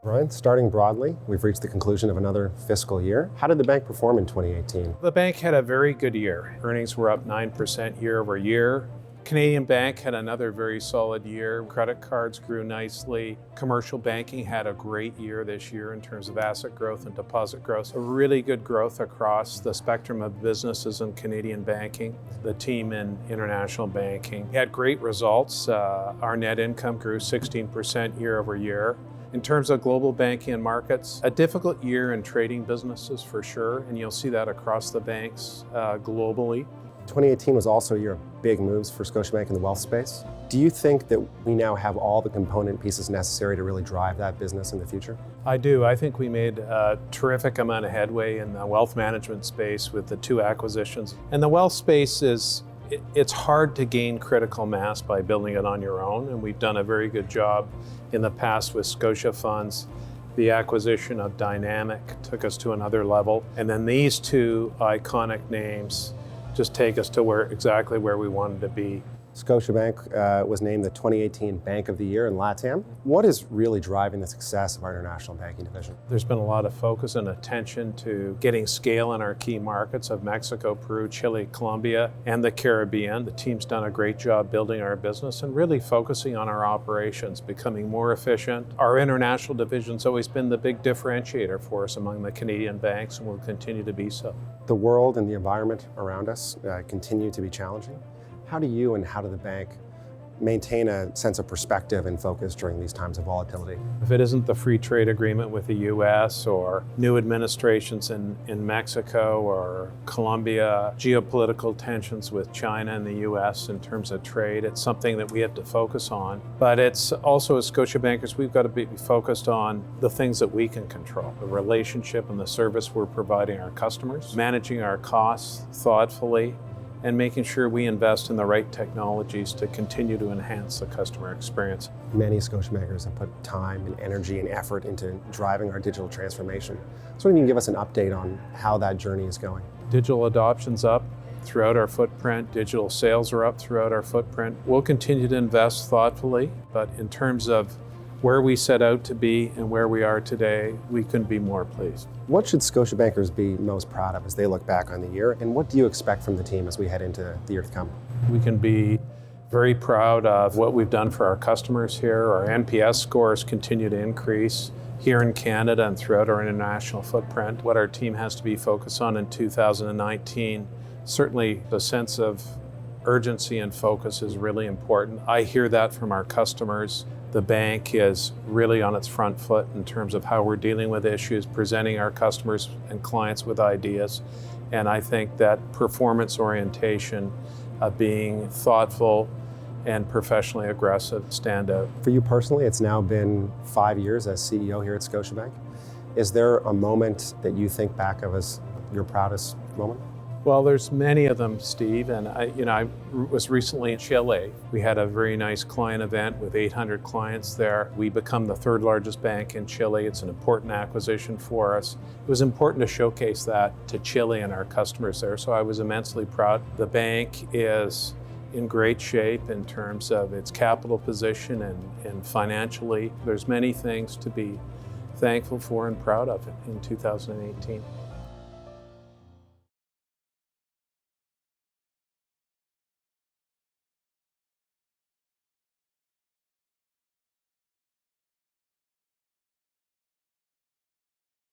Ryan, starting broadly, we've reached the conclusion of another fiscal year. How did the bank perform in 2018? The bank had a very good year. Earnings were up 9% year over year. Canadian Bank had another very solid year. Credit cards grew nicely. Commercial banking had a great year this year in terms of asset growth and deposit growth. A really good growth across the spectrum of businesses in Canadian banking. The team in international banking had great results. Our net income grew 16% year over year. In terms of global banking and markets, a difficult year in trading businesses for sure, and you'll see that across the banks globally. 2018 was also a year of big moves for Scotiabank in the wealth space. Do you think that we now have all the component pieces necessary to really drive that business in the future? I do. I think we made a terrific amount of headway in the wealth management space with the 2 acquisitions. And the wealth space it's hard to gain critical mass by building it on your own, and we've done a very good job in the past with Scotia Funds. The acquisition of Dynamic took us to another level, and then these 2 iconic names just take us to exactly where we wanted to be. Scotiabank was named the 2018 Bank of the Year in LATAM. What is really driving the success of our international banking division? There's been a lot of focus and attention to getting scale in our key markets of Mexico, Peru, Chile, Colombia, and the Caribbean. The team's done a great job building our business and really focusing on our operations, becoming more efficient. Our international division's always been the big differentiator for us among the Canadian banks and will continue to be so. The world and the environment around us continue to be challenging. How do you and how do the bank maintain a sense of perspective and focus during these times of volatility? If it isn't the free trade agreement with the US or new administrations in Mexico or Colombia, geopolitical tensions with China and the US in terms of trade, it's something that we have to focus on. But it's also, as Scotiabankers, we've got to be focused on the things that we can control, the relationship and the service we're providing our customers, managing our costs thoughtfully, and making sure we invest in the right technologies to continue to enhance the customer experience. Many Scotiabankers have put time and energy and effort into driving our digital transformation. So if you can give us an update on how that journey is going. Digital adoption's up throughout our footprint. Digital sales are up throughout our footprint. We'll continue to invest thoughtfully, but in terms of where we set out to be and where we are today, we couldn't be more pleased. What should Scotiabankers be most proud of as they look back on the year, and what do you expect from the team as we head into the year to come? We can be very proud of what we've done for our customers here. Our NPS scores continue to increase here in Canada and throughout our international footprint. What our team has to be focused on in 2019, certainly the sense of urgency and focus is really important. I hear that from our customers. The bank is really on its front foot in terms of how we're dealing with issues, presenting our customers and clients with ideas. And I think that performance orientation, being thoughtful and professionally aggressive stand out. For you personally, it's now been 5 years as CEO here at Scotiabank. Is there a moment that you think back of as your proudest moment? Well, there's many of them, Steve, and I was recently in Chile. We had a very nice client event with 800 clients there. We become the 3rd largest bank in Chile. It's an important acquisition for us. It was important to showcase that to Chile and our customers there, so I was immensely proud. The bank is in great shape in terms of its capital position and financially. There's many things to be thankful for and proud of in 2018.